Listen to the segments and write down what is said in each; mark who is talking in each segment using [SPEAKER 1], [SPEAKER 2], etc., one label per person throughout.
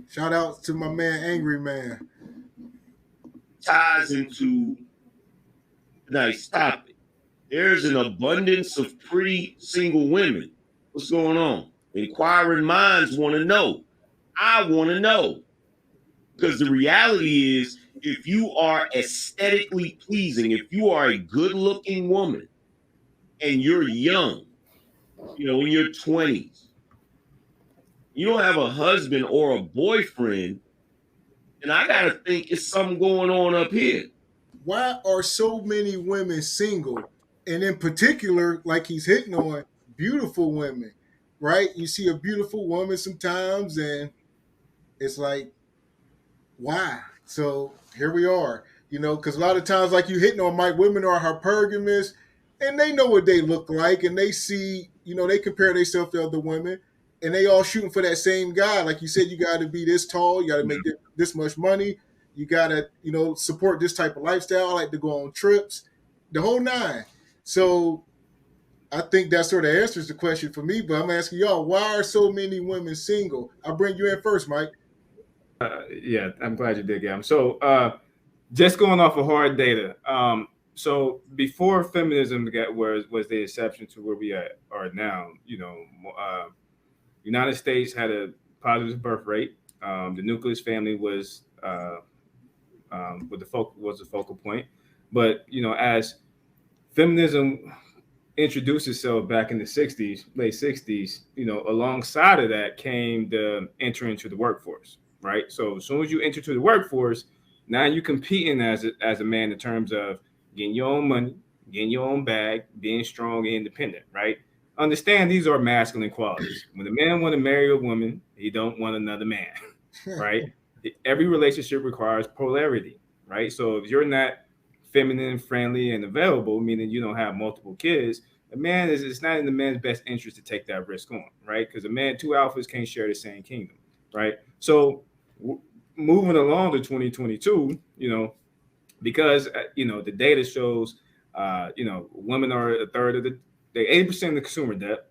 [SPEAKER 1] Shout out to my man, Angry Man.
[SPEAKER 2] ties into nice topic. There's an abundance of pretty single women. What's going on? Inquiring minds want to know. I want to know. Because the reality is, if you are aesthetically pleasing, if you are a good looking woman and you're young, in your 20s, you don't have a husband or a boyfriend, and I got to think it's something going on up here.
[SPEAKER 1] Why are so many women single? And in particular, like he's hitting on, beautiful women, right? You see a beautiful woman sometimes, and it's like, why? So here we are, because a lot of times, like you hitting on, Mike, women are hypergamous, and they know what they look like, and they see, they compare themselves to other women, and they all shooting for that same guy. Like you said, you got to be this tall, you got to make this much money, you got to, support this type of lifestyle. I like to go on trips, the whole nine. So I think that sort of answers the question for me. But I'm asking y'all, why are so many women single? I'll bring you in first, Mike.
[SPEAKER 3] Yeah, I'm glad you did, Gavin. So, just going off of hard data. So before feminism was the exception to where we are now. United States had a positive birth rate. The nucleus family was the focal point. But as feminism introduced itself back in the 60s, late 60s, alongside of that came the entry into the workforce, right? So as soon as you enter to the workforce, now you're competing as a man in terms of getting your own money, getting your own bag, being strong and independent, right? Understand these are masculine qualities. When a man want to marry a woman, he don't want another man, right? Every relationship requires polarity, right? So if you're not feminine, friendly, and available, meaning you don't have multiple kids, a man it's not in the man's best interest to take that risk on, right? Because a man, two alphas can't share the same kingdom, right? So moving along to 2022, because the data shows, women are a third of they 80% of the consumer debt.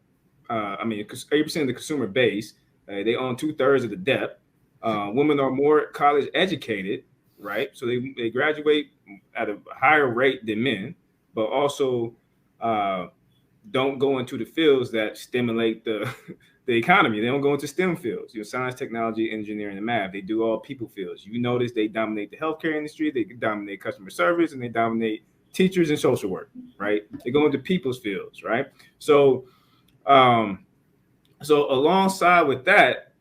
[SPEAKER 3] 80% of the consumer base. They own 2/3 of the debt. Women are more college educated, right? So they graduate at a higher rate than men, but also don't go into the fields that stimulate the the economy. They don't go into STEM fields, science, technology, engineering, and math. They do all people fields. You notice they dominate the healthcare industry, they dominate customer service, and they dominate teachers and social work, right? They go into people's fields, right? So, so alongside with that,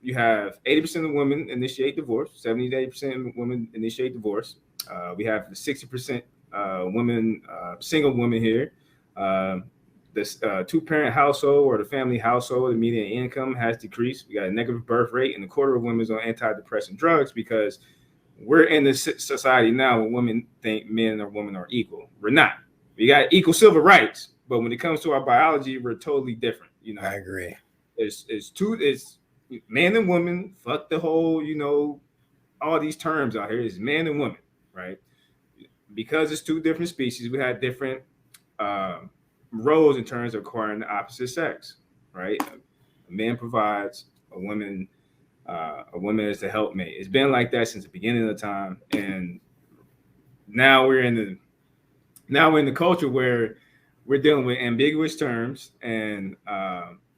[SPEAKER 3] you have 80% of women initiate divorce, 70 to 80% of women initiate divorce. We have the 60% women, single women here. This two-parent household or the family household, the median income has decreased. We got a negative birth rate, and a quarter of women is on antidepressant drugs because we're in this society now where women think men or women are equal. We're not. We got equal civil rights, but when it comes to our biology, we're totally different.
[SPEAKER 4] I agree.
[SPEAKER 3] It's man and woman. Fuck the whole, all these terms out here. It's man and woman, right? Because it's two different species, we have different roles in terms of acquiring the opposite sex, right? A man provides, a woman is the helpmate. It's been like that since the beginning of the time, and now we're in the culture where we're dealing with ambiguous terms, and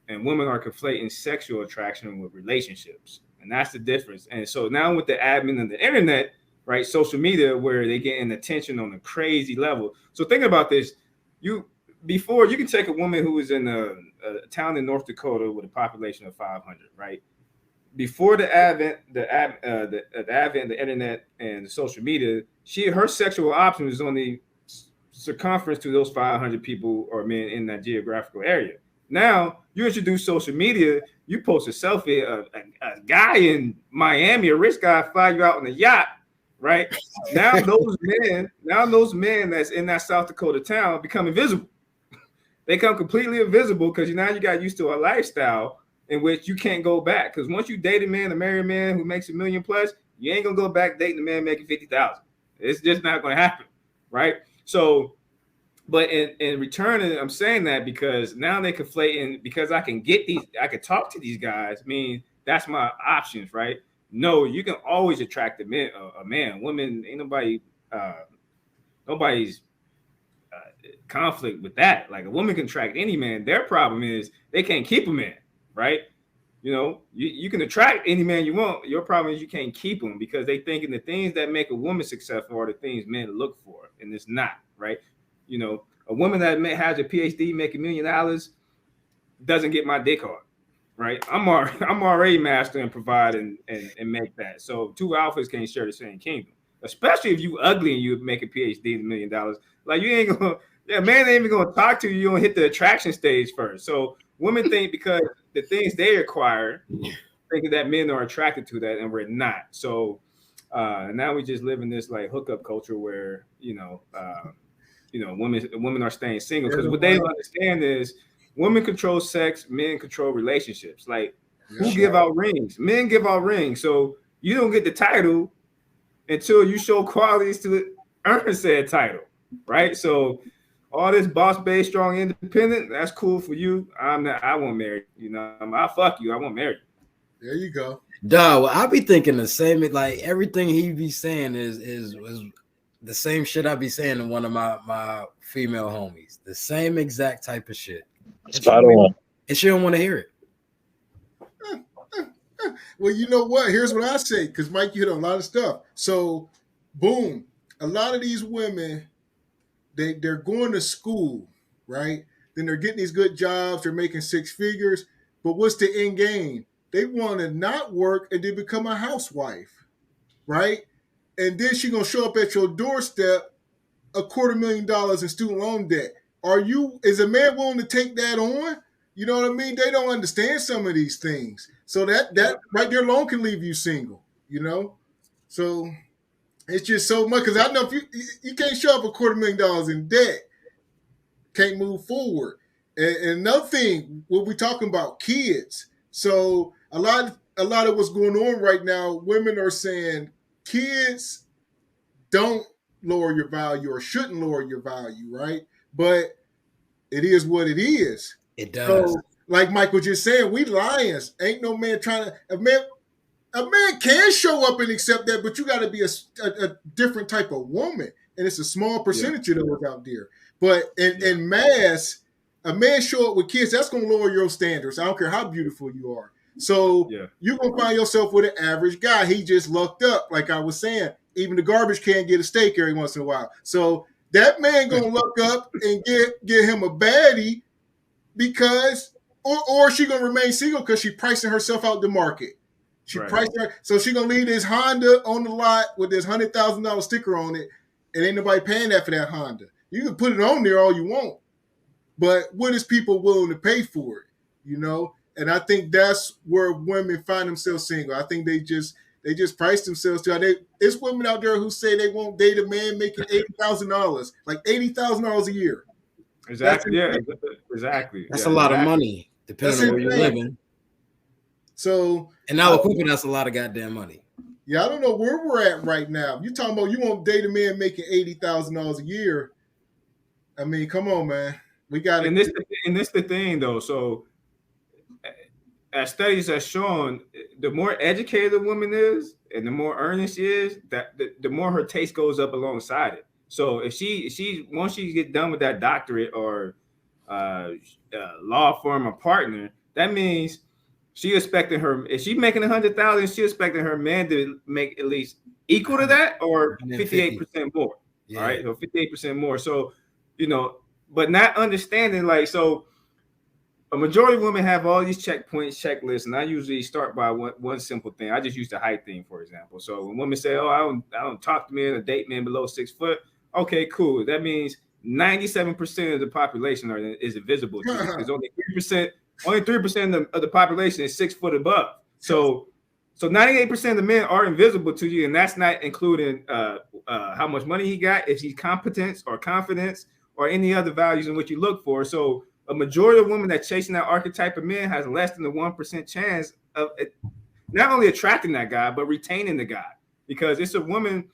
[SPEAKER 3] women are conflating sexual attraction with relationships, and that's the difference. And so now with the admin of the internet, right, social media, where they get an attention on a crazy level. So think about this: before you can take a woman who is in a town in North Dakota with a population of 500, right? Before the advent, the advent of the internet and the social media, her sexual option was only circumference to those 500 people or men in that geographical area. Now you introduce social media, you post a selfie of a guy in Miami, a rich guy, fly you out on a yacht, right? Now those men that's in that South Dakota town become invisible. They come completely invisible because now you got used to a lifestyle in which you can't go back. Because once you date a man, a married man who makes $1 million plus, you ain't gonna go back dating a man making 50,000. It's just not gonna happen, right? So, but in return, I'm saying that because now they conflating, because I can talk to these guys, mean that's my options, right? No, you can always attract a man. Women, ain't nobody's conflict with that. Like a woman can attract any man. Their problem is they can't keep a man, right? You know, you can attract any man you want. Your problem is you can't keep them because they thinking the things that make a woman successful are the things men look for, and it's not, right? You know, a woman that has a PhD, making $1 million, doesn't get my dick hard, right? I'm already master and provide and make that. So two alphas can't share the same kingdom, especially if you ugly and you make a PhD and $1 million. Like you ain't gonna, man ain't even gonna talk to you. You don't hit the attraction stage first. So women think because the things they acquire, thinking that men are attracted to that, and we're not. So now we just live in this like hookup culture where women are staying single because what they don't understand is women control sex, men control relationships. Like who give out rings? Men give out rings. So you don't get the title until you show qualities to earn said title, right? So all this boss based, strong, independent, that's cool for you. I won't marry you. You know, I'll fuck you. I won't marry you.
[SPEAKER 1] There you go.
[SPEAKER 4] Dog, well, I be thinking the same. Like everything he be saying is the same shit I be saying to one of my female homies. The same exact type of shit.
[SPEAKER 5] Spot on.
[SPEAKER 4] And she don't want to hear it.
[SPEAKER 1] Well, you know what? Here's what I say, because Mike, you hit on a lot of stuff. So, boom, a lot of these women, they're going to school, right? Then they're getting these good jobs. They're making 6 figures. But what's the end game? They want to not work and then become a housewife, right? And then she's going to show up at your doorstep, $250,000 in student loan debt. Is a man willing to take that on? You know what I mean? They don't understand some of these things. So that right there alone can leave you single, you know? So it's just so much. Because I know if you can't show up $250,000 in debt, can't move forward. And another thing, what we talking about, kids. So a lot of what's going on right now, women are saying kids don't lower your value or shouldn't lower your value, right? But it is what it is.
[SPEAKER 4] It does.
[SPEAKER 1] So, like Mike was just saying, we lions. Ain't no man trying to. A man can show up and accept that, but you got to be a different type of woman, and it's a small percentage of those out there. But in mass, a man show up with kids, that's going to lower your standards. I don't care how beautiful you are. So you're going to find yourself with an average guy. He just lucked up, like I was saying. Even the garbage can get a steak every once in a while. So that man going to luck up and get him a baddie because, or she going to remain single because she pricing herself out the market. She priced her, so she going to leave this Honda on the lot with this $100,000 sticker on it, and ain't nobody paying that for that Honda. You can put it on there all you want, but what is people willing to pay for it, you know? And I think that's where women find themselves single. I think they just price themselves to. It's women out there who say they won't date a man making $80,000, like $80,000 a year.
[SPEAKER 3] Exactly. Exactly.
[SPEAKER 4] That's a lot of money, depending on where you're living.
[SPEAKER 1] So,
[SPEAKER 4] and now equipping, that's a lot of goddamn money.
[SPEAKER 1] Yeah, I don't know where we're at right now. You talking about you won't date a man making $80,000 a year? I mean, come on, man. We got it.
[SPEAKER 3] And this the thing though. So, as studies have shown, the more educated a woman is, and the more earnest she is, that the more her taste goes up alongside it. So if she once she get done with that doctorate or law firm or partner, that means she expecting her, if she's making 100,000, she expecting her man to make at least equal to that or 58% more. Yeah. All right, so 58% more. So, you know, but not understanding, like, so a majority of women have all these checkpoints, checklists, and I usually start by one simple thing. I just use the height thing, for example. So when women say, "Oh, I don't talk to men or date men below 6 foot," okay, cool. That means 97% of the population is invisible to you. There's only 3%. Only 3% of the population is 6 foot above. So 98% of the men are invisible to you, and that's not including how much money he got, if he's competence or confidence, or any other values in which you look for. So a majority of women that chasing that archetype of men has less than the 1% chance of not only attracting that guy, but retaining the guy. Because it's a woman,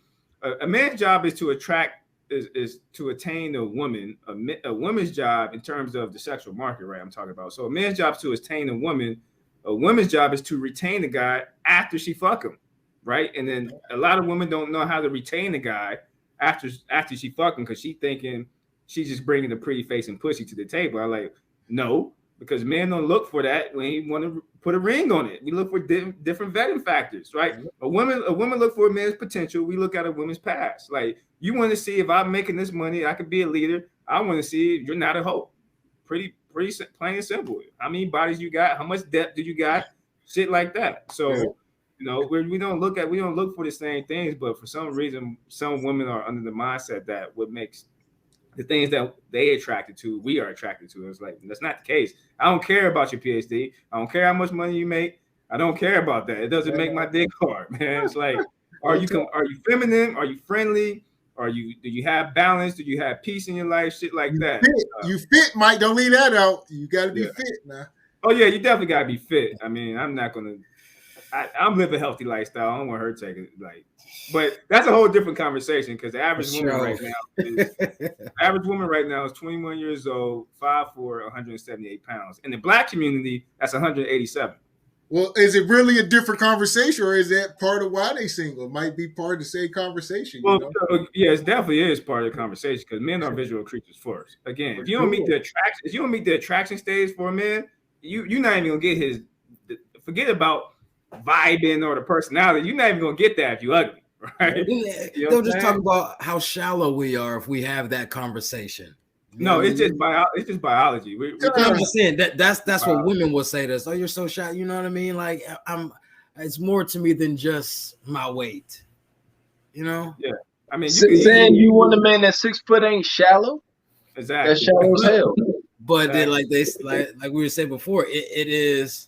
[SPEAKER 3] a man's job is to attract, is to attain a woman. A woman's job in terms of the sexual market, right? I'm talking about. So a man's job is to attain a woman A woman's job is to retain the guy after she fuck him, right? And then a lot of women don't know how to retain the guy after she fuck him because she thinking she's just bringing the pretty face and pussy to the table. I'm like, no, because men don't look for that when he want to put a ring on it. We look for different vetting factors, right? A woman look for a man's potential. We look at a woman's past. Like, you want to see if I'm making this money, I could be a leader. I want to see if you're not a hoe. Pretty plain and simple. How many bodies you got? How much depth do you got? Shit like that. So, you know, we don't look for the same things, but for some reason, some women are under the mindset that what makes the things that they attracted to, we are attracted to. It's like, that's not the case. I don't care about your PhD. I don't care how much money you make. I don't care about that. It doesn't make my dick hard, man. It's like, are you feminine? Are you friendly? Do you have balance? Do you have peace in your life? Shit like that.
[SPEAKER 1] You fit, Mike. Don't leave that out. You got to be fit now.
[SPEAKER 3] Oh yeah, you definitely got to be fit. I mean, I'm not gonna. I'm living a healthy lifestyle. I don't want her to take it but that's a whole different conversation because the average woman right now is 21 years old, 5'4", 178 pounds. In the Black community, that's 187.
[SPEAKER 1] Well, is it really a different conversation, or is that part of why they single? It might be part of the same conversation.
[SPEAKER 3] Well, yeah, it definitely is part of the conversation because men are visual creatures first. Again, if you don't meet the attraction stage for a man, you're not even gonna get forget about vibing or the personality. You're not even gonna get that if you ugly, right?
[SPEAKER 4] They'll just talk about how shallow we are if we have that conversation.
[SPEAKER 3] No, it's just biology.
[SPEAKER 4] I'm just saying that's what women will say to us. Oh, you're so shy. You know what I mean? Like, it's more to me than just my weight. You know?
[SPEAKER 3] Yeah. I mean,
[SPEAKER 5] saying you want a man that's 6 foot ain't shallow.
[SPEAKER 3] Exactly.
[SPEAKER 5] That's shallow as hell.
[SPEAKER 4] But then, like we were saying before, it is.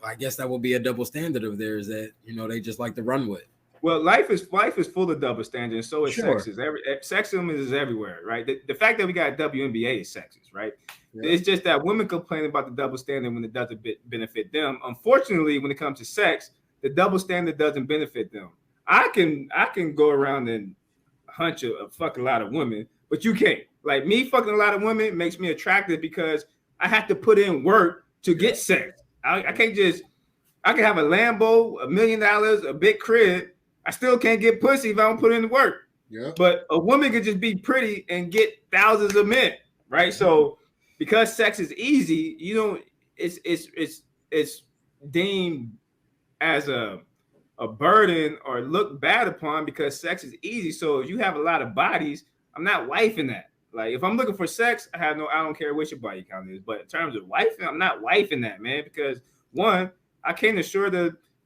[SPEAKER 4] I guess that would be a double standard of theirs that they just like to run with.
[SPEAKER 3] Well, life is full of double standards, so is sexism. Sexism is everywhere, right? The fact that we got WNBA is sexist, right? Yeah. It's just that women complain about the double standard when it doesn't benefit them. Unfortunately, when it comes to sex, the double standard doesn't benefit them. I can go around and hunch a fucking lot of women, but you can't. Like, me fucking a lot of women makes me attractive because I have to put in work to get sex. I can't just. I can have a Lambo, $1 million, a big crib. I still can't get pussy if I don't put in the work.
[SPEAKER 1] Yeah.
[SPEAKER 3] But a woman could just be pretty and get thousands of men, right? So because sex is easy, it's deemed as a burden or looked bad upon because sex is easy. So if you have a lot of bodies, I'm not wifing that. Like, if I'm looking for sex, I don't care what your body count is. But in terms of wifing, I'm not wifing that, man, because one, I can't assure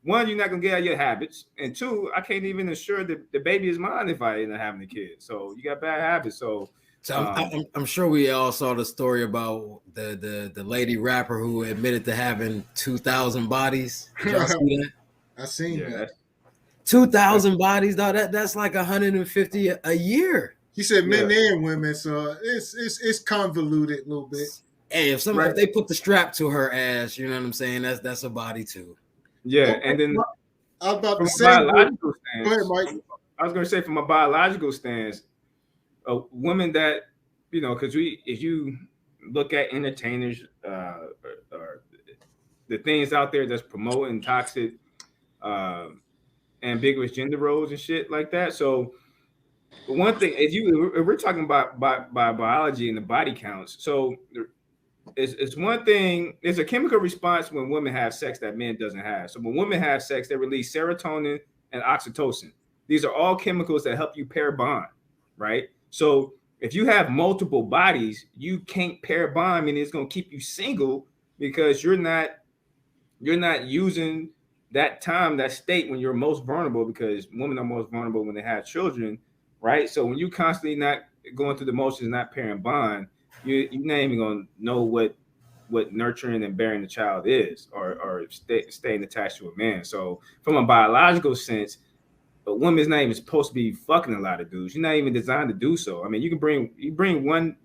[SPEAKER 3] one, you're not gonna get out of your habits, and two, I can't even assure that the baby is mine if I end up having a kid. So you got bad habits. So
[SPEAKER 4] I'm sure we all saw the story about the lady rapper who admitted to having 2,000 bodies. Did y'all see that?
[SPEAKER 1] I seen that.
[SPEAKER 4] 2,000 bodies, though. That's like 150 a year.
[SPEAKER 1] He said men and women, so it's convoluted a little bit.
[SPEAKER 4] Hey, if they put the strap to her ass, you know what I'm saying? That's a body too.
[SPEAKER 3] Yeah, and then
[SPEAKER 1] I was about to say,
[SPEAKER 3] biological stance,
[SPEAKER 1] go ahead, Mike.
[SPEAKER 3] I was going to say, from a biological stance, a woman that, because if you look at entertainers or the things out there that's promoting toxic, ambiguous gender roles and shit like that. So one thing, if we're talking about biology and the body counts, so it's one thing. There's a chemical response when women have sex that men doesn't have. So when women have sex, they release serotonin and oxytocin. These are all chemicals that help you pair bond, right? So if you have multiple bodies, you can't pair bond, meaning it's going to keep you single because you're not using that time, that state when you're most vulnerable, because women are most vulnerable when they have children, right? So when you constantly not going through the motions, not pairing bond, you're not even gonna know what nurturing and bearing the child is, or staying attached to a man. So from a biological sense, a woman's not even supposed to be fucking a lot of dudes. You're not even designed to do so. I mean, you bring one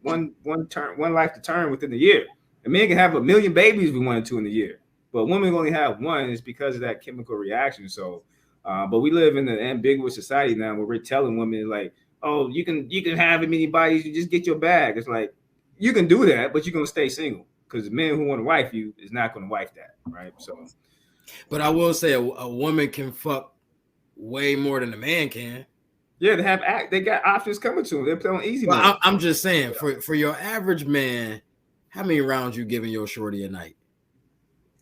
[SPEAKER 3] life to term within a year. A man can have 1 million babies if we wanted to in a year, but a woman only have one. Is because of that chemical reaction. So, but we live in an ambiguous society now where we're telling women like, oh, you can have as many bodies, you just get your bag. It's like, you can do that, but you're gonna stay single. because men who want to wife you is not going to wife that, right? So,
[SPEAKER 4] But I will say a woman can fuck way more than a man can.
[SPEAKER 3] yeah, they got options coming to them. They're playing on easy mode.
[SPEAKER 4] Well, I'm just saying, for your average man, how many rounds you giving your shorty a night?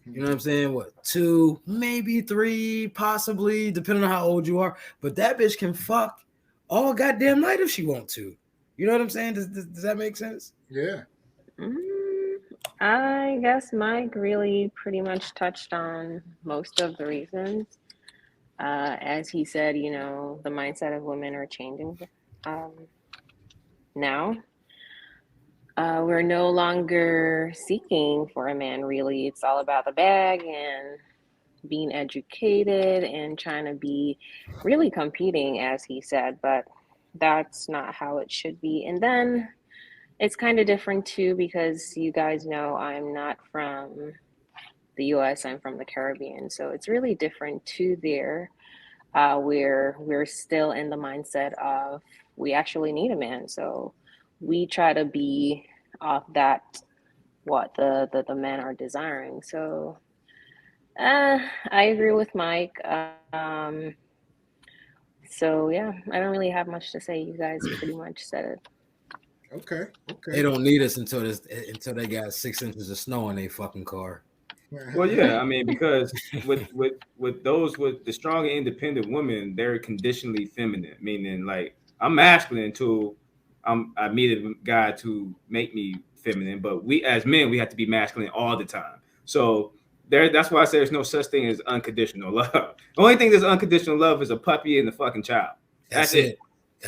[SPEAKER 4] You know what I'm saying? What, 2, maybe 3, possibly, depending on how old you are. But that bitch can fuck all goddamn night if she want to. You know what I'm saying? Does that make sense?
[SPEAKER 1] Yeah.
[SPEAKER 6] I guess Mike really pretty much touched on most of the reasons. As he said, you know, the mindset of women are changing now. We're no longer seeking for a man, really. It's all about the bag and being educated and trying to be really competing, as he said, but that's not how it should be. And then it's kind of different too, because you guys know I'm not from the US, I'm from the Caribbean. So it's really different too there, where we're still in the mindset of we actually need a man. So we try to be off that, what the men are desiring. So I agree with Mike. So yeah, I don't really have much to say. You guys pretty much said it.
[SPEAKER 1] Okay.
[SPEAKER 4] They don't need us until they got 6 inches of snow in their fucking car.
[SPEAKER 3] Well, yeah, I mean, because with those with the strong and independent women, they're conditionally feminine, meaning like I'm masculine until I meet a guy to make me feminine, but we as men we have to be masculine all the time. So that's why I say there's no such thing as unconditional love. The only thing that's unconditional love is a puppy and a fucking child. That's it.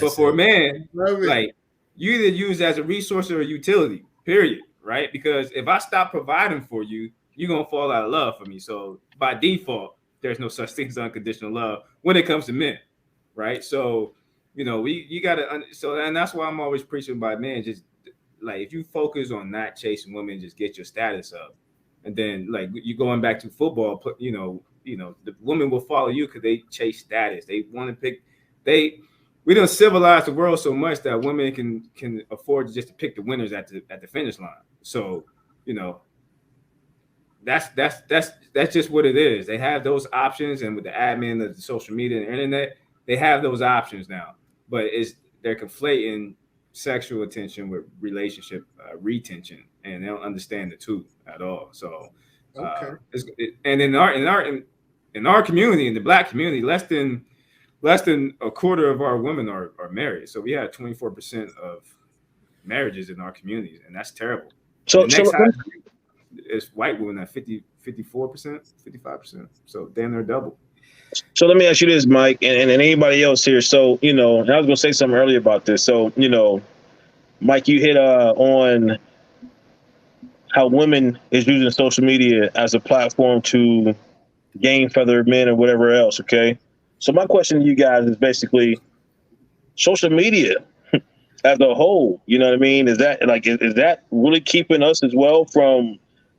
[SPEAKER 3] But for a man, like you either use it as a resource or a utility, period. Right? Because if I stop providing for you, you're gonna fall out of love for me. So by default, there's no such thing as unconditional love when it comes to men, right? So you know, you gotta and that's why I'm always preaching about men. Just like if you focus on not chasing women, just get your status up, and then like you going back to football, you know, the women will follow you because they chase status. They want to pick we don't civilize the world so much that women can afford just to pick the winners at the finish line. So, you know, that's just what it is. They have those options, and with the admin of the social media and the internet, they have those options now. But they're conflating sexual attention with relationship retention, and they don't understand the two at all. So, and in our community, in the Black community, less than a quarter of our women are married. So we have 24% of marriages in our communities, and that's terrible. So the next high is white women at 54%, 55%. So damn near double.
[SPEAKER 7] So let me ask you this, Mike, and anybody else here. So, you know, and I was going to say something earlier about this. So, you know, Mike, you hit on how women is using social media as a platform to gain further men or whatever else. Okay. So my question to you guys is basically social media as a whole, you know what I mean? Is that is that really keeping us as well from,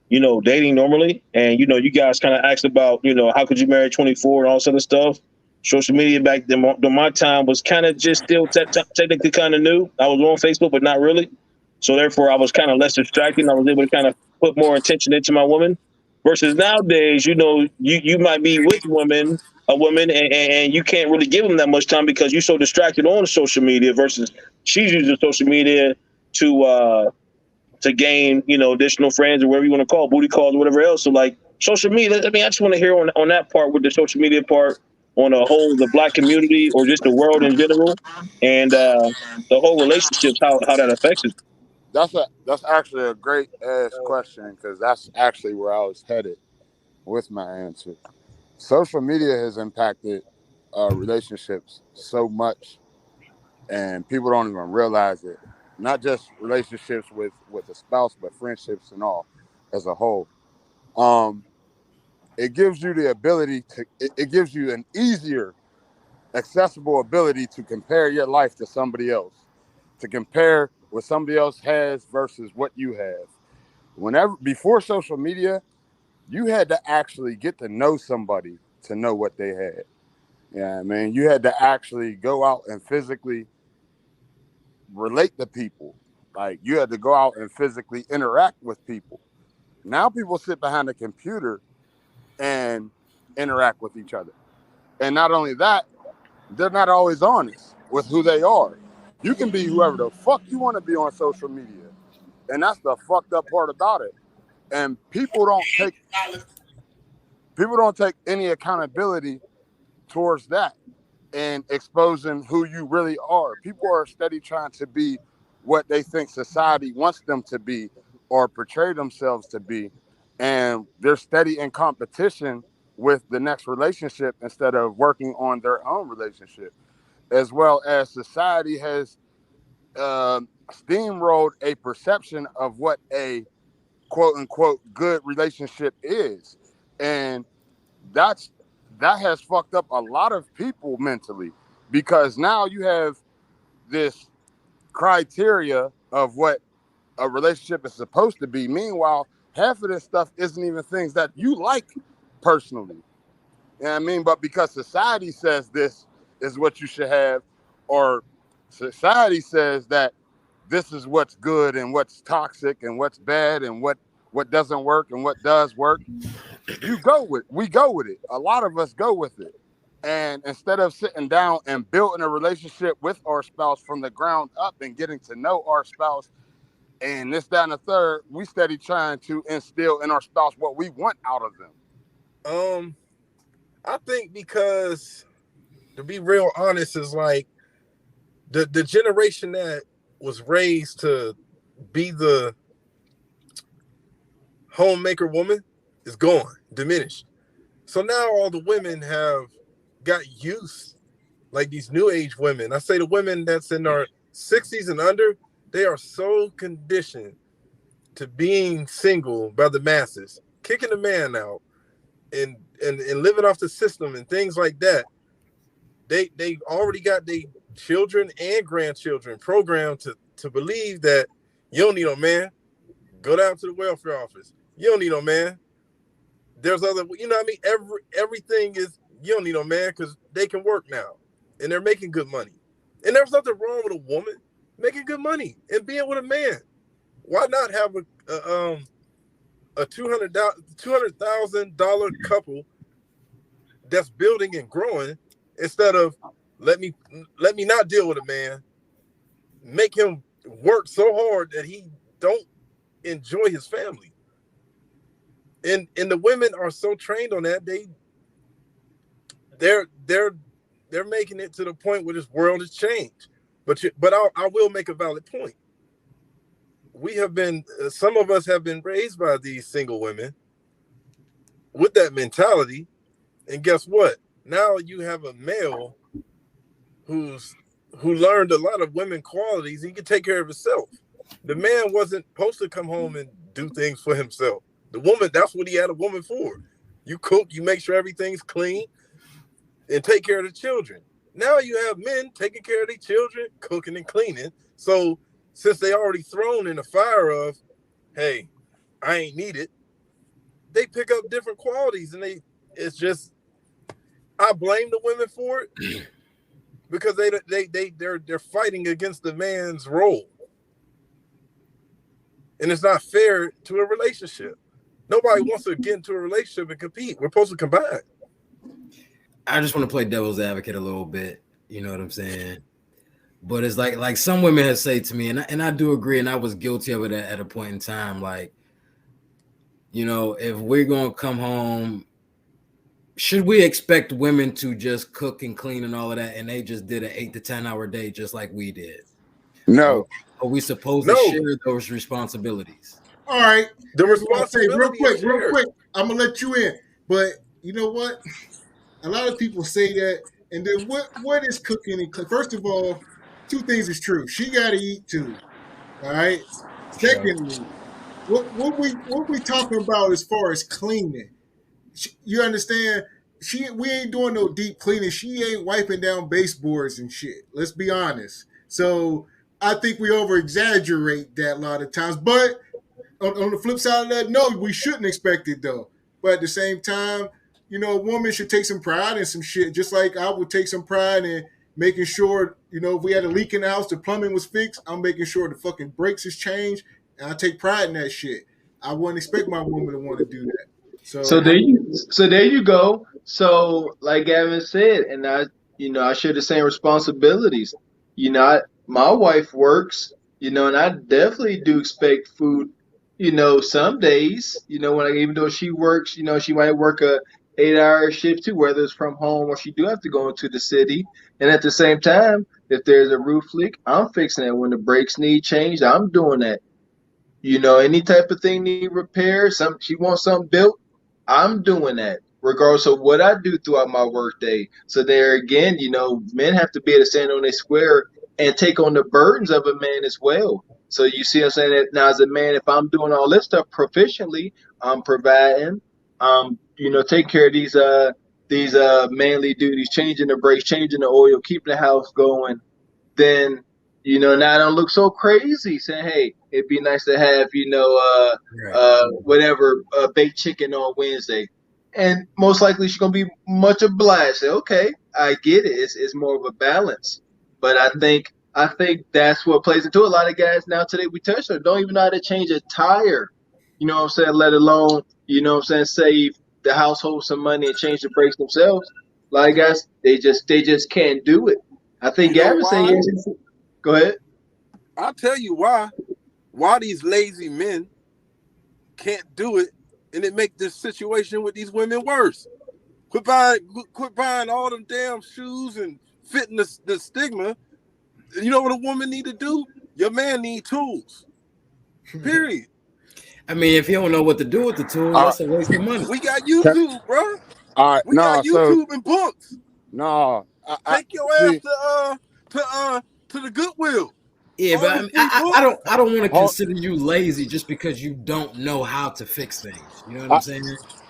[SPEAKER 7] you know, dating normally? And, you know, you guys kind of asked about, you know, how could you marry 24 and all this other stuff? Social media back then, my time was kind of just still technically kind of new. I was on Facebook, but not really. So therefore, I was kind of less distracted. I was able to kind of put more attention into my woman. Versus nowadays, you know, you might be with a woman, and you can't really give them that much time because you're so distracted on social media. Versus she's using social media to gain, you know, additional friends or whatever you want to call it, booty calls or whatever else. So like social media, I mean, I just want to hear on that part with the social media part on the whole, the Black community or just the world in general, and the whole relationships, how that affects it.
[SPEAKER 8] That's actually a great ass question, because that's actually where I was headed with my answer. Social media has impacted relationships so much, and people don't even realize it. Not just relationships with a spouse, but friendships and all as a whole. It gives you the ability to. It gives you an easier, accessible ability to compare your life to somebody else, to compare what somebody else has versus what you have. Before social media, you had to actually get to know somebody to know what they had. Yeah, I mean, you had to actually go out and physically relate to people. Like, you had to go out and physically interact with people Now people sit behind a computer and interact with each other. And not only that, they're not always honest with who they are. You can be whoever the fuck you want to be on social media. And that's the fucked up part about it. And people don't take any accountability towards that and exposing who you really are. People are steady trying to be what they think society wants them to be or portray themselves to be. And they're steady in competition with the next relationship instead of working on their own relationship. As well as society has steamrolled a perception of what a quote unquote good relationship is. And that has fucked up a lot of people mentally, because now you have this criteria of what a relationship is supposed to be. Meanwhile, half of this stuff isn't even things that you like personally. You know what I mean? But because society says this is what you should have, or society says that this is what's good and what's toxic and what's bad and what doesn't work and what does work, we go with it. A lot of us go with it. And instead of sitting down and building a relationship with our spouse from the ground up and getting to know our spouse and this, that, and the third, we steady trying to instill in our spouse what we want out of them.
[SPEAKER 9] I think because, to be real honest, is like the generation that was raised to be the homemaker woman is gone, diminished. So now all the women have got used, like these new age women. I say the women that's in our 60s and under, they are so conditioned to being single by the masses, kicking the man out and living off the system and things like that. They already got their children and grandchildren programmed to believe that you don't need no man. Go down to the welfare office. You don't need no man. There's other, you know what I mean? Everything is, you don't need no man because they can work now and they're making good money. And there's nothing wrong with a woman making good money and being with a man. Why not have a $200,000 couple that's building and growing instead of let me not deal with a man, make him work so hard that he don't enjoy his family. And the women are so trained on that, they're making it to the point where this world has changed. But I will make a valid point. We have been, some of us have been raised by these single women with that mentality. And guess what? Now you have a male who learned a lot of women qualities. He can take care of himself. The man wasn't supposed to come home and do things for himself. The woman, that's what he had a woman for. You cook, you make sure everything's clean, and take care of the children. Now you have men taking care of their children, cooking and cleaning. So since they already thrown in the fire of, hey, I ain't need it, they pick up different qualities, and it's just, I blame the women for it because they're fighting against the man's role. And it's not fair to a relationship. Nobody wants to get into a relationship and compete. We're supposed to combine.
[SPEAKER 4] I just want to play devil's advocate a little bit. You know what I'm saying? But it's like some women have said to me, and I do agree, and I was guilty of it at a point in time. Like, you know, if we're going to come home, should we expect women to just cook and clean and all of that, and they just did an 8 to 10 hour day just like we did?
[SPEAKER 8] No.
[SPEAKER 4] Are we supposed to share those responsibilities?
[SPEAKER 1] All right.
[SPEAKER 9] The responsibility
[SPEAKER 1] real quick. I'm gonna let you in. But you know what? A lot of people say that, and then what is cooking and cleaning? First of all, two things is true. She gotta eat too. All right. Secondly, what we talking about as far as cleaning? You understand? We ain't doing no deep cleaning. She ain't wiping down baseboards and shit. Let's be honest. So I think we over exaggerate that a lot of times. But on the flip side of that, no, we shouldn't expect it though. But at the same time, you know, a woman should take some pride in some shit, just like I would take some pride in making sure, you know, if we had a leak in the house, the plumbing was fixed, I'm making sure the fucking brakes is changed, and I take pride in that shit. I wouldn't expect my woman to want to do that.
[SPEAKER 5] So there you go. So like Gavin said, and I share the same responsibilities. My wife works, and I definitely do expect food. Some days, even though she works, she might work a 8-hour shift too, whether it's from home or she do have to go into the city. And at the same time, if there's a roof leak, I'm fixing it. When the brakes need changed, I'm doing that. Any type of thing need repair, she wants something built, I'm doing that, regardless of what I do throughout my workday. So there again, men have to be able to stand on their square and take on the burdens of a man as well. So you see what I'm saying? That now as a man, if I'm doing all this stuff proficiently, I'm providing, take care of these manly duties, changing the brakes, changing the oil, keeping the house going, then now I don't look so crazy saying, hey, it'd be nice to have whatever baked chicken on Wednesday, and most likely she's gonna be much obliged. Say, okay, I get it. It's more of a balance, but I think that's what plays into it. A lot of guys now today we touched on don't even know how to change a tire. You know what I'm saying? Let alone save the household some money and change the brakes themselves. A lot of guys they just can't do it. I think
[SPEAKER 9] You know
[SPEAKER 5] Gavin said
[SPEAKER 9] why?
[SPEAKER 5] yes. Go ahead.
[SPEAKER 9] I'll tell you why. Why these lazy men can't do it, and it make this situation with these women worse. Quit buying all them damn shoes and fitting the stigma. You know what a woman need to do? Your man need tools. Period.
[SPEAKER 4] I mean, if you don't know what to do with the tools, that's a waste of money.
[SPEAKER 9] We got YouTube, bro.
[SPEAKER 8] All right,
[SPEAKER 9] We got YouTube and books.
[SPEAKER 8] No,
[SPEAKER 9] Take your ass to the Goodwill.
[SPEAKER 4] Yeah, but I don't want to consider you lazy just because you don't know how to fix things. You know what I'm saying?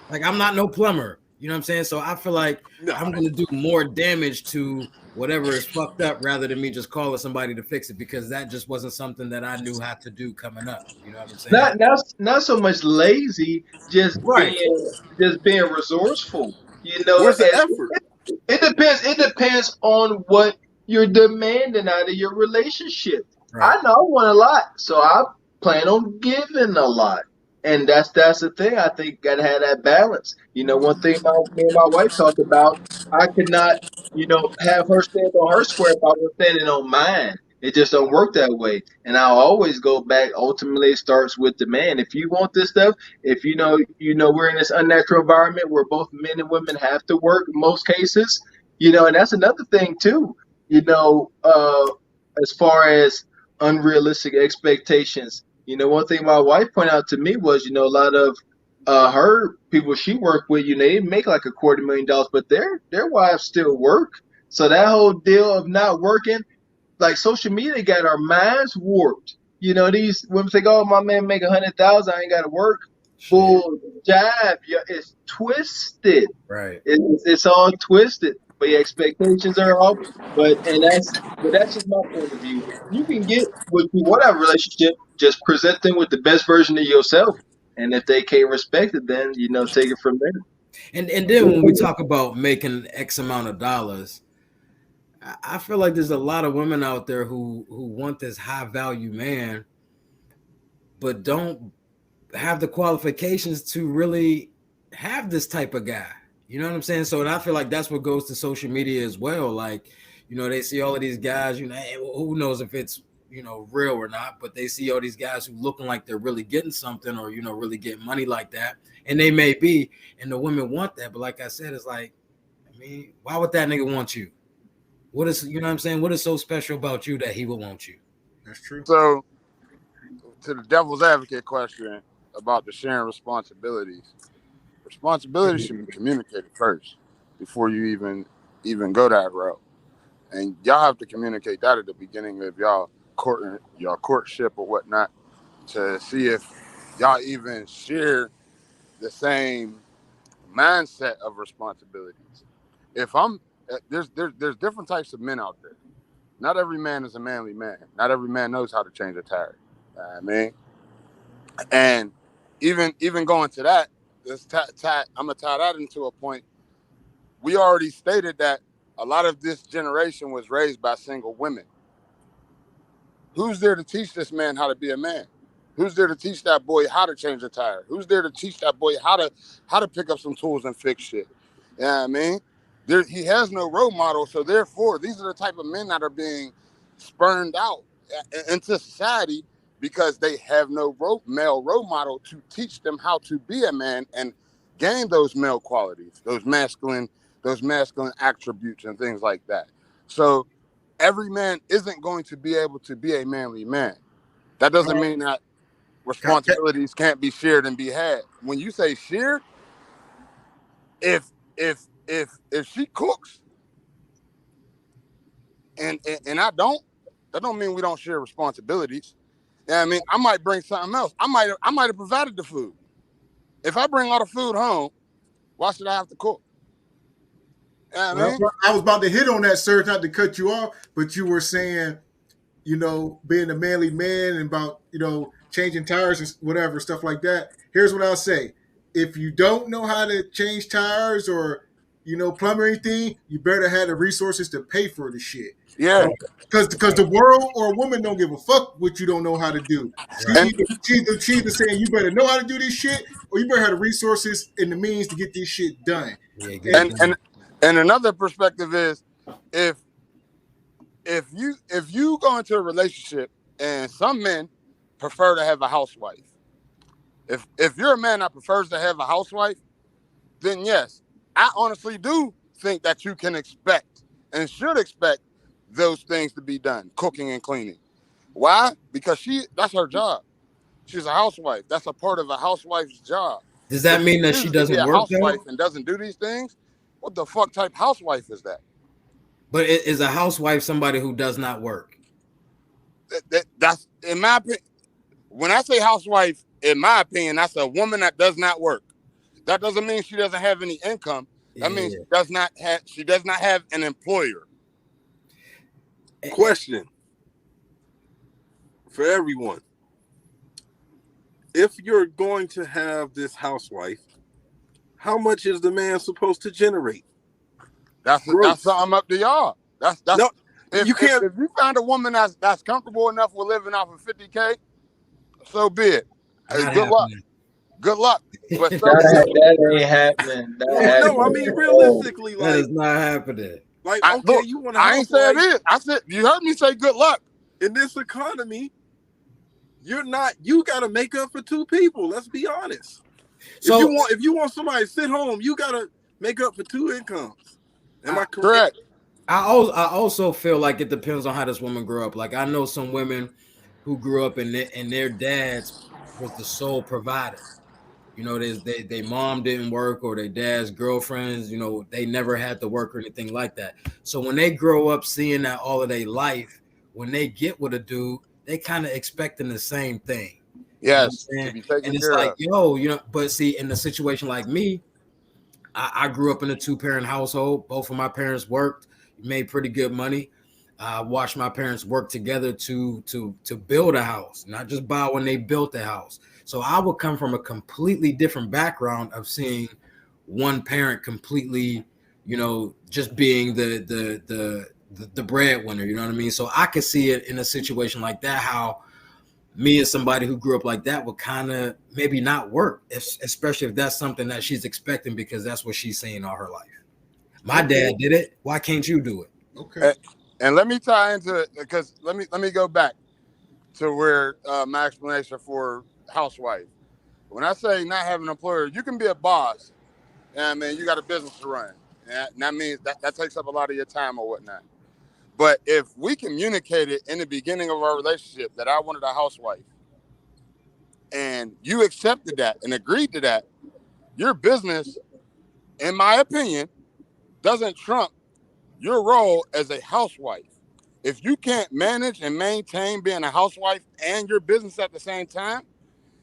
[SPEAKER 4] Like, I'm not no plumber. You know what I'm saying? So I feel like I'm going to do more damage to whatever is fucked up rather than me just calling somebody to fix it, because that just wasn't something that I knew how to do coming up. You know what I'm saying?
[SPEAKER 5] Not so much lazy, just
[SPEAKER 4] Right.
[SPEAKER 5] being resourceful.
[SPEAKER 9] Where's the effort?
[SPEAKER 5] It depends. It depends on what you're demanding out of your relationship.
[SPEAKER 4] Right.
[SPEAKER 5] I know I want a lot, so I plan on giving a lot, and that's the thing. I think gotta have that balance. One thing me and my wife talked about, I could not, have her stand on her square if I was standing on mine. It just don't work that way. And I'll always go back. Ultimately, it starts with the man. If you want this stuff, if we're in this unnatural environment where both men and women have to work in most cases, and that's another thing too. As far as unrealistic expectations, one thing my wife pointed out to me was, a lot of her people she worked with, they make like $250,000, but their wives still work. So that whole deal of not working, like social media got our minds warped. These women think, "Oh, my man make 100,000, I ain't got to work." Bull jive, it's twisted.
[SPEAKER 4] Right.
[SPEAKER 5] It's all twisted. But your expectations are off. But that's just my point of view. You can get what you want out of a relationship. Just present them with the best version of yourself, and if they can't respect it, then take it from there.
[SPEAKER 4] And then when we talk about making X amount of dollars, I feel like there's a lot of women out there who want this high value man, but don't have the qualifications to really have this type of guy. You know what I'm saying? So, and I feel like that's what goes to social media as well. Like, they see all of these guys, who knows if it's, real or not, but they see all these guys who looking like they're really getting something or, really getting money like that. And they may be, and the women want that. But like I said, it's like, I mean, why would that nigga want you? What is, what I'm saying? What is so special about you that he would want you?
[SPEAKER 1] That's true.
[SPEAKER 8] So, to the devil's advocate question about the sharing responsibilities should be communicated first before you even go that route, and y'all have to communicate that at the beginning of y'all courtship or whatnot, to see if y'all even share the same mindset of responsibilities. If there's different types of men out there. Not every man is a manly man. Not every man knows how to change a tire. I mean, and even going to that, I'm gonna tie that into a point. We already stated that a lot of this generation was raised by single women. Who's there to teach this man how to be a man? Who's there to teach that boy how to change a tire? Who's there to teach that boy how to pick up some tools and fix shit? You know what I mean? He has no role model, so therefore, these are the type of men that are being spurned out into society because they have no male role model to teach them how to be a man and gain those male qualities, those masculine attributes and things like that. So every man isn't going to be able to be a manly man. That doesn't mean that responsibilities can't be shared and be had. When you say shared, if she cooks and I don't, that don't mean we don't share responsibilities. Yeah, I mean, I might bring something else. I might have provided the food. If I bring all the food home, why should I have to cook? Yeah,
[SPEAKER 1] I was about to hit on that, sir, not to cut you off, but you were saying, being a manly man and about, changing tires and whatever, stuff like that. Here's what I'll say. If you don't know how to change tires or, plumb or anything, you better have the resources to pay for the shit.
[SPEAKER 8] Yeah.
[SPEAKER 1] Because the world or a woman don't give a fuck what you don't know how to do. She's either saying you better know how to do this shit or you better have the resources and the means to get this shit done.
[SPEAKER 8] Yeah, and another perspective is if you go into a relationship and some men prefer to have a housewife. If you're a man that prefers to have a housewife, then yes, I honestly do think that you can expect and should expect those things to be done, cooking and cleaning. Why? Because that's her job. She's a housewife. That's a part of a housewife's job.
[SPEAKER 4] Does that mean that she doesn't work?
[SPEAKER 8] Housewife and doesn't do these things? What the fuck type housewife is that?
[SPEAKER 4] But is a housewife somebody who does not work?
[SPEAKER 8] That's in my opinion. When I say housewife, in my opinion, that's a woman that does not work. That doesn't mean she doesn't have any income. That means she does not have an employer.
[SPEAKER 9] Question for everyone. If you're going to have this housewife, how much is the man supposed to generate?
[SPEAKER 8] That's something up to y'all. If you find a woman that's comfortable enough with living off of 50K, so be it. Hey, good luck. Good luck. But
[SPEAKER 5] that ain't happening.
[SPEAKER 9] No, I mean realistically,
[SPEAKER 4] that is not happening.
[SPEAKER 9] Like, you want to?
[SPEAKER 8] I ain't said it. I said you heard me say good luck.
[SPEAKER 9] In this economy, you got to make up for two people. Let's be honest. So if you want somebody to sit home, you got to make up for two incomes. Am I correct?
[SPEAKER 4] I also feel like it depends on how this woman grew up. Like I know some women who grew up and their dads was the sole provider. Their mom didn't work or their dad's girlfriends, they never had to work or anything like that. So when they grow up seeing that all of their life, when they get with a dude, they kind of expecting the same thing.
[SPEAKER 8] Yes.
[SPEAKER 4] And it's like, but see, in a situation like me, I grew up in a 2-parent household. Both of my parents worked, made pretty good money. I watched my parents work together to build a house, not just buy when they built the house. So I would come from a completely different background of seeing one parent completely, just being the breadwinner. You know what I mean? So I could see it in a situation like that, how me as somebody who grew up like that would kind of maybe not work, especially if that's something that she's expecting because that's what she's seen all her life. My dad did it. Why can't you do it?
[SPEAKER 1] Okay.
[SPEAKER 8] And let me tie into it because let me go back to where my explanation for housewife. When I say not having an employer, you can be a boss. And you got a business to run. And that means that takes up a lot of your time or whatnot. But if we communicated in the beginning of our relationship that I wanted a housewife and you accepted that and agreed to that, your business, in my opinion, doesn't trump your role as a housewife. If you can't manage and maintain being a housewife and your business at the same time,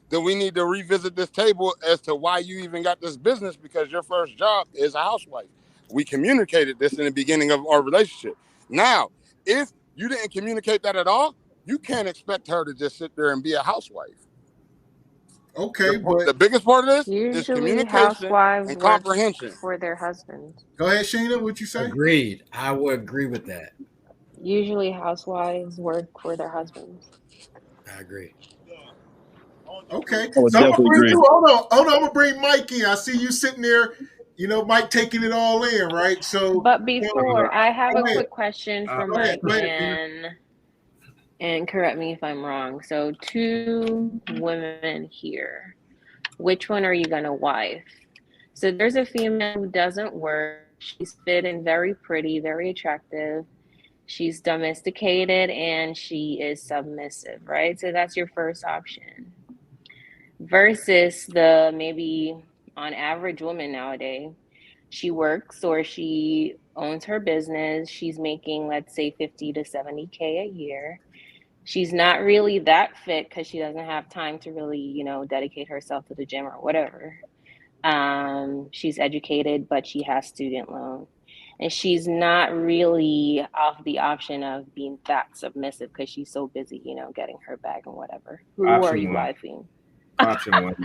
[SPEAKER 8] then we need to revisit this table as to why you even got this business, because your first job is a housewife. We communicated this in the beginning of our relationship. Now, if you didn't communicate that at all, you can't expect her to just sit there and be a housewife.
[SPEAKER 1] Okay,
[SPEAKER 8] the biggest part of this is communication and comprehension
[SPEAKER 6] for their husbands.
[SPEAKER 1] Go ahead, Sheena. What you say?
[SPEAKER 4] Agreed. I would agree with that.
[SPEAKER 6] Usually, housewives work for their husbands.
[SPEAKER 4] I agree.
[SPEAKER 1] Okay.
[SPEAKER 7] I would
[SPEAKER 1] So I'm gonna
[SPEAKER 7] definitely
[SPEAKER 1] bring
[SPEAKER 7] agree.
[SPEAKER 1] you. Hold on. I'm gonna bring Mike in. I see you sitting there. You know, Mike taking it all in, right? So,
[SPEAKER 6] But
[SPEAKER 1] go
[SPEAKER 6] before, I have a
[SPEAKER 1] ahead.
[SPEAKER 6] quick question for
[SPEAKER 1] Go ahead.
[SPEAKER 6] Mike,
[SPEAKER 1] Go ahead.
[SPEAKER 6] and correct me if I'm wrong. So, two women here. Which one are you gonna wife? So there's a female who doesn't work. She's fit and very pretty, very attractive. She's domesticated and she is submissive, right? So that's your first option. Versus the maybe on average woman nowadays, she works or she owns her business. She's making, let's say, 50 to 70K a year. She's not really that fit because she doesn't have time to really, dedicate herself to the gym or whatever. She's educated, but she has student loan. And she's not really off the option of being that submissive because she's so busy, getting her bag and whatever. Who are you
[SPEAKER 3] Option one.
[SPEAKER 6] wifing?
[SPEAKER 3] Option one.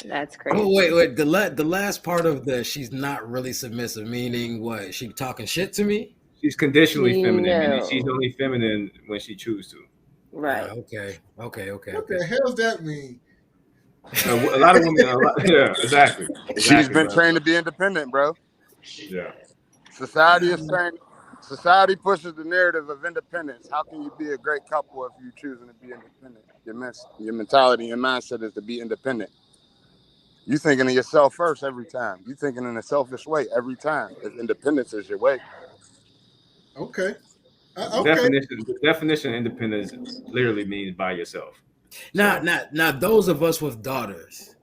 [SPEAKER 6] That's
[SPEAKER 4] Oh,
[SPEAKER 6] crazy.
[SPEAKER 4] wait. The last part of the she's not really submissive, meaning what? She talking shit to me?
[SPEAKER 3] She's conditionally feminine, meaning she's
[SPEAKER 6] No.
[SPEAKER 3] only feminine when she chooses to.
[SPEAKER 6] Right.
[SPEAKER 4] Okay.
[SPEAKER 1] What the hell does that mean?
[SPEAKER 3] A lot of women, yeah, exactly.
[SPEAKER 8] She's been
[SPEAKER 3] Bro.
[SPEAKER 8] trained to be independent, bro.
[SPEAKER 3] Yeah.
[SPEAKER 8] Society is saying, society pushes the narrative of independence. How can you be a great couple if you're choosing to be independent? Your mentality, your mindset is to be independent. You thinking of yourself first every time. You thinking in a selfish way every time. If independence is your way.
[SPEAKER 1] Okay.
[SPEAKER 3] The
[SPEAKER 1] Okay.
[SPEAKER 3] definition of independence literally means by yourself.
[SPEAKER 4] Now, those of us with daughters,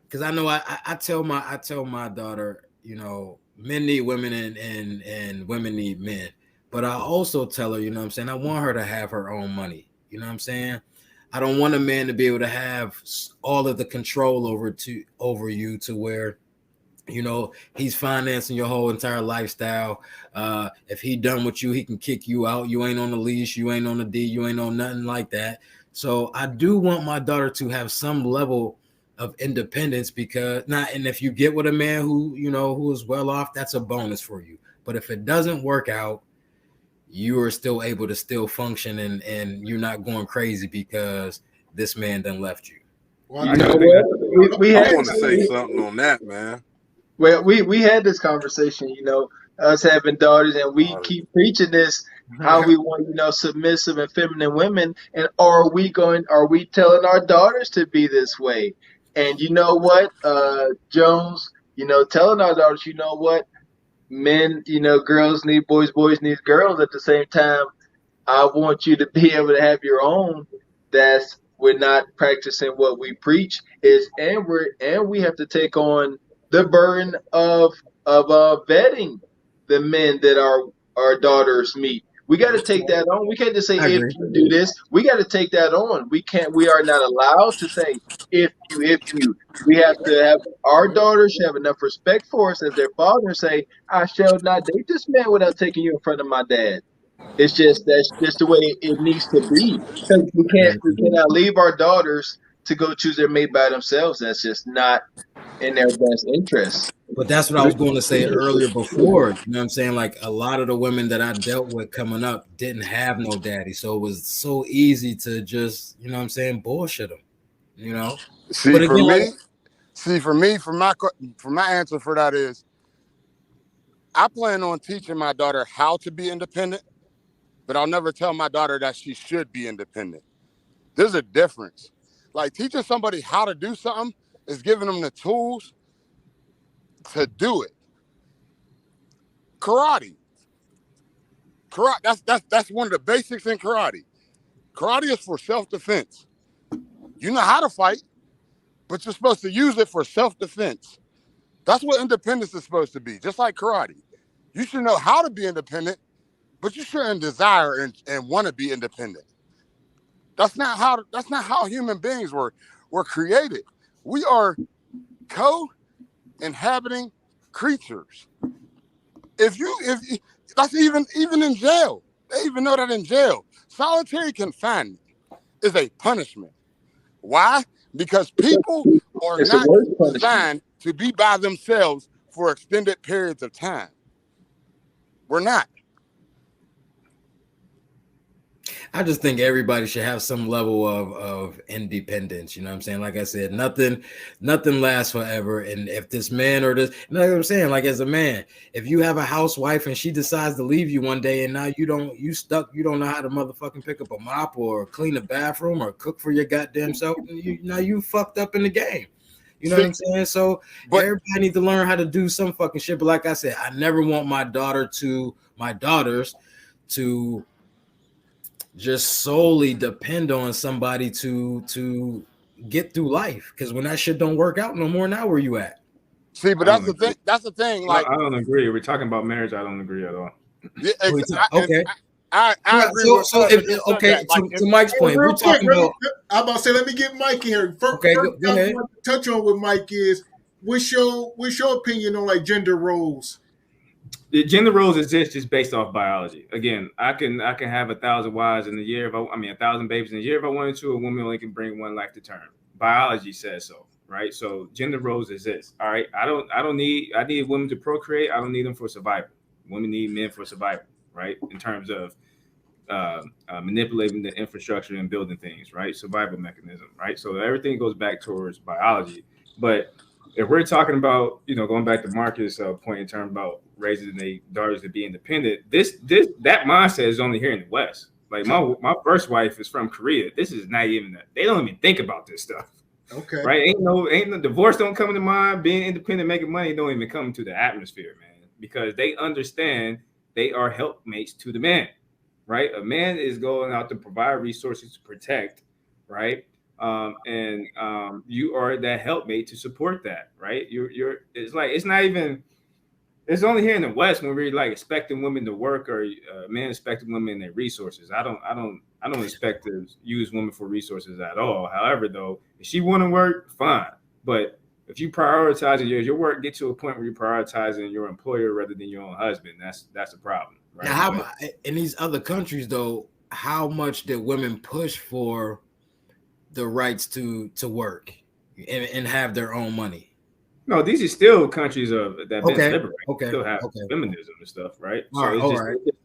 [SPEAKER 4] because I know I tell my daughter, men need women and women need men. But I also tell her, what I'm saying, I want her to have her own money. You know what I'm saying? I don't want a man to be able to have all of the control over you to where, he's financing your whole entire lifestyle. If he done with you, he can kick you out. You ain't on the leash, you ain't on the D, you ain't on nothing like that. So I do want my daughter to have some level of independence and if you get with a man who is well off, that's a bonus for you. But if it doesn't work out, you are still able to still function and you're not going crazy because this man done left you.
[SPEAKER 1] Well,
[SPEAKER 5] You know what? We
[SPEAKER 9] I
[SPEAKER 5] had
[SPEAKER 9] want to say something on that, man.
[SPEAKER 5] well, we had this conversation, us having daughters, and we keep preaching this how we want, submissive and feminine women, and are we telling our daughters to be this way? And you know what, Jones, telling our daughters, what, men, girls need boys, boys need girls. At the same time, I want you to be able to have your own. We're not practicing what we preach and we have to take on the burden of vetting the men that our daughters meet. We got to take that on. We can't just say
[SPEAKER 4] I
[SPEAKER 5] if
[SPEAKER 4] agree.
[SPEAKER 5] you do this. We got to take that on. We are not allowed to say if you. We have to have our daughters should have enough respect for us as their father and say, I shall not date this man without taking you in front of my dad. That's just the way it needs to be. 'Cause we cannot leave our daughters to go choose their mate by themselves. That's just not in their best interest.
[SPEAKER 4] But that's what I was going to say earlier before. You know what I'm saying? Like a lot of the women that I dealt with coming up didn't have no daddy. So it was so easy to just, bullshit them,
[SPEAKER 8] See,
[SPEAKER 4] But
[SPEAKER 8] for
[SPEAKER 4] again,
[SPEAKER 8] me, for my answer for that is, I plan on teaching my daughter how to be independent, but I'll never tell my daughter that she should be independent. There's a difference. Like teaching somebody how to do something is giving them the tools to do it. Karate. That's one of the basics in karate. Karate is for self-defense. You know how to fight, but you're supposed to use it for self-defense. That's what independence is supposed to be, just like karate. You should know how to be independent, but you shouldn't desire and want to be independent. That's not how human beings were created. We are co-inhabiting creatures. If that's even in jail. They even know that in jail. Solitary confinement is a punishment. Why? Because people are
[SPEAKER 5] It's a
[SPEAKER 8] not
[SPEAKER 5] worse punishment.
[SPEAKER 8] designed to be by themselves for extended periods of time. We're not.
[SPEAKER 4] I just think everybody should have some level of independence. You know what I'm saying? Like I said, nothing lasts forever. And if this man or this, you know what I'm saying? Like as a man, if you have a housewife and she decides to leave you one day and now you don't know how to motherfucking pick up a mop or clean a bathroom or cook for your goddamn self, now you fucked up in the game. You know what I'm saying? So everybody need to learn how to do some fucking shit. But like I said, I never want my daughters to just solely depend on somebody to get through life. Because when that shit don't work out no more, now where you at?
[SPEAKER 8] See, but that's the thing. That's the thing. Like,
[SPEAKER 3] I don't agree. We're talking about marriage. I don't agree at all.
[SPEAKER 8] Yeah,
[SPEAKER 4] okay.
[SPEAKER 8] I agree with
[SPEAKER 4] to Mike's point, we're talking about.
[SPEAKER 1] I'm about to say, let me get Mike in here. First,
[SPEAKER 4] go ahead.
[SPEAKER 1] I want to touch on with Mike is what's your opinion on like gender roles?
[SPEAKER 3] The gender roles exist just based off biology. Again, I can have 1,000 wives in a year. 1,000 babies in a year if I wanted to. A woman only can bring one life to term. Biology says so, right? So gender roles exist. All right. I need women to procreate. I don't need them for survival. Women need men for survival, right? In terms of manipulating the infrastructure and building things, right? Survival mechanism, right? So everything goes back towards biology. But if we're talking about, going back to Marcus' point in terms about raising their daughters to be independent, that mindset is only here in the West. Like my first wife is from Korea. This is not even that. They don't even think about this stuff.
[SPEAKER 1] Okay.
[SPEAKER 3] Right? Ain't no divorce don't come to mind. Being independent, making money don't even come to the atmosphere, man. Because they understand they are helpmates to the man, right? A man is going out to provide resources to protect, right? And you are that helpmate to support that, right? It's only here in the West when we're like expecting women to work or men expecting women in their resources. I don't expect to use women for resources at all. However, though, if she want to work, fine. But if you prioritize your work, get to a point where you're prioritizing your employer rather than your own husband, that's a problem. Right?
[SPEAKER 4] Now, in these other countries, though, how much did women push for the rights to work and have their own money?
[SPEAKER 3] No, these are still countries that been liberated. Still have feminism and stuff, right?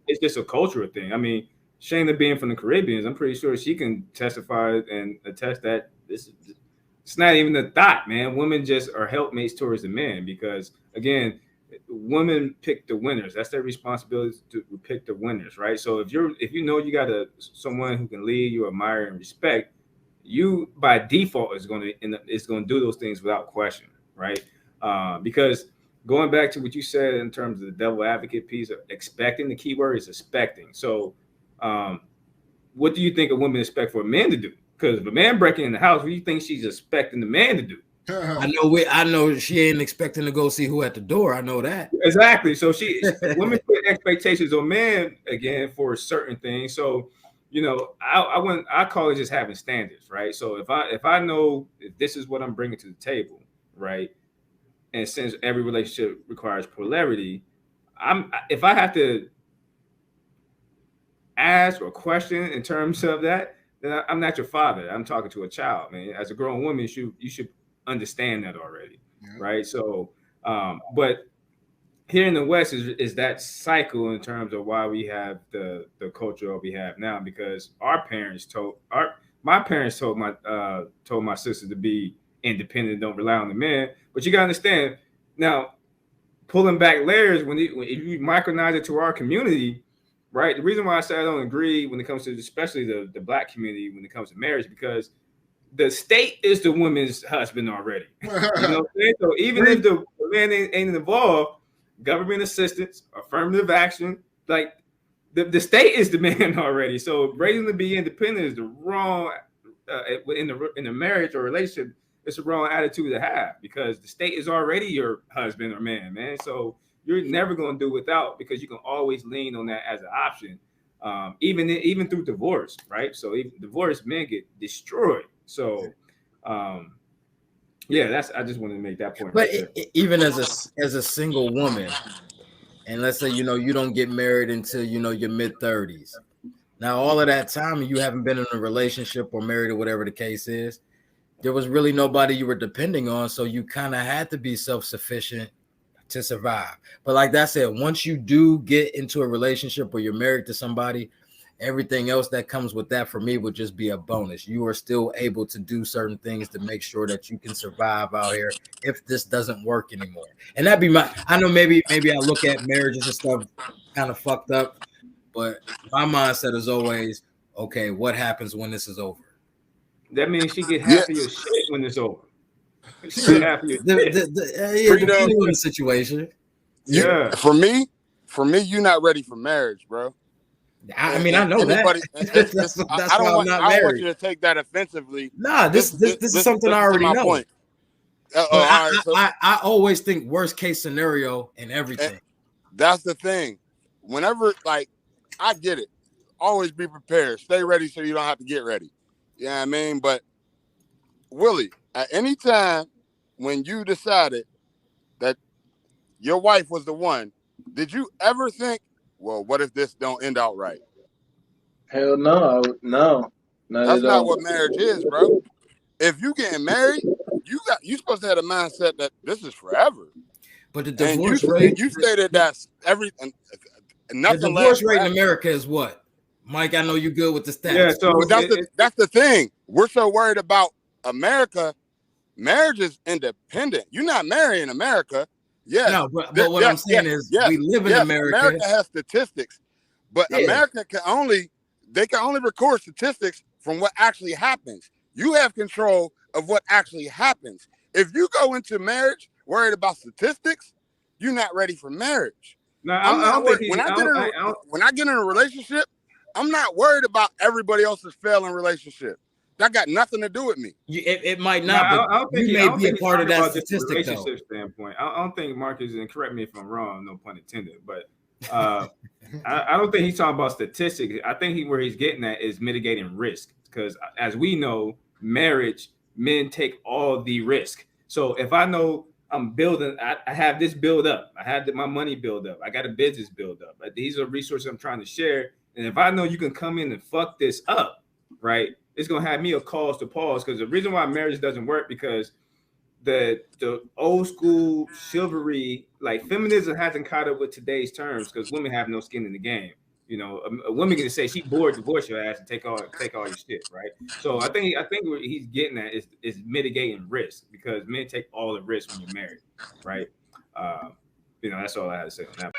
[SPEAKER 3] It's just a cultural thing. I mean, Shayna being from the Caribbean, I'm pretty sure she can testify and attest that it's not even a thought, man. Women just are helpmates towards the men because, again, women pick the winners. That's their responsibility to pick the winners, right? So if you know you got someone who can lead, you admire and respect, you by default is going to do those things without question, right? Because going back to what you said in terms of the devil advocate piece of expecting, the key word is expecting. So what do you think a woman expect for a man to do? Because if a man breaking in the house, what do you think she's expecting the man to do?
[SPEAKER 4] I know she ain't expecting to go see who at the door. I know that.
[SPEAKER 3] Exactly. So women put expectations on men again for certain things. So, I call it just having standards, right? So if I know if this is what I'm bringing to the table, right? And since every relationship requires polarity, if I have to ask or question in terms of that, then I'm not your father. I'm talking to a child, man. As a grown woman, you should understand that already, right? So, but here in the West is that cycle in terms of why we have the culture that we have now, because my parents told my sister to be independent, don't rely on the man. But you gotta understand now, pulling back layers if you micromanage it to our community, right? The reason why I say I don't agree when it comes to especially the Black community when it comes to marriage, because the state is the woman's husband already. You know what I'm saying? So even if the man ain't involved, government assistance, affirmative action, like the state is the man already. So raising to be independent is the wrong in the marriage or relationship. It's the wrong attitude to have because the state is already your husband or man. So you're never going to do without, because you can always lean on that as an option, even through divorce, right? So even divorced men get destroyed. So, I just wanted to make that point.
[SPEAKER 4] But even as a single woman, and let's say you don't get married until your mid-30s. Now, all of that time, you haven't been in a relationship or married or whatever the case is. There was really nobody you were depending on, so you kind of had to be self-sufficient to survive. But like that said, once you do get into a relationship or you're married to somebody, Everything else that comes with that for me would just be a bonus. You are still able to do certain things to make sure that you can survive out here if this doesn't work anymore. And that'd be I know maybe I look at marriages and stuff kind of fucked up, but my mindset is always, okay, what happens when this is over?
[SPEAKER 3] That means she get half of your shit when it's over. She get half of your shit.
[SPEAKER 4] Depending on the situation.
[SPEAKER 8] For me, you're not ready for marriage, bro.
[SPEAKER 4] I mean, I know that. That's
[SPEAKER 8] I don't want you to take that offensively.
[SPEAKER 4] Nah, this is something I already know. Point. I always think worst case scenario in everything.
[SPEAKER 8] That's the thing. Whenever, like, I get it. Always be prepared. Stay ready so you don't have to get ready. You know what I mean? But, Willie, at any time when you decided that your wife was the one, did you ever think, well, what if this don't end out right?
[SPEAKER 5] Hell no.
[SPEAKER 8] That's not what marriage is, bro. If you getting married, you supposed to have a mindset that this is forever.
[SPEAKER 4] But the divorce rate,
[SPEAKER 8] you stated that's everything.
[SPEAKER 4] The divorce rate in America is what? Mike, I know you're good with the stats.
[SPEAKER 3] Yeah, so
[SPEAKER 8] that's the thing. We're so worried about America. Marriage is independent. You're not marrying America. Yeah.
[SPEAKER 4] No, but what I'm saying is we live in America.
[SPEAKER 8] America has statistics, but America can only record statistics from what actually happens. You have control of what actually happens. If you go into marriage worried about statistics, you're not ready for marriage.
[SPEAKER 3] No,
[SPEAKER 8] when I get in a relationship, I'm not worried about everybody else's failing relationship. That got nothing to do with me.
[SPEAKER 4] It might not, but you may be a part of that statistic,
[SPEAKER 3] relationship standpoint. I don't think Marcus, and correct me if I'm wrong, no pun intended, but I don't think he's talking about statistics. I think where he's getting at is mitigating risk, because as we know, marriage, men take all the risk. So if I know I'm building, I have this build up, I have my money build up, I got a business build up. These are resources I'm trying to share, and if I know you can come in and fuck this up, right? It's gonna have me a cause to pause, because the reason why marriage doesn't work, because the old school chivalry, like feminism, hasn't caught up with today's terms, because women have no skin in the game. You know, a woman can say she bored, divorce your ass and take all your shit, right? So I think what he's getting at is mitigating risk, because men take all the risk when you're married, right? That's all I had to say on that.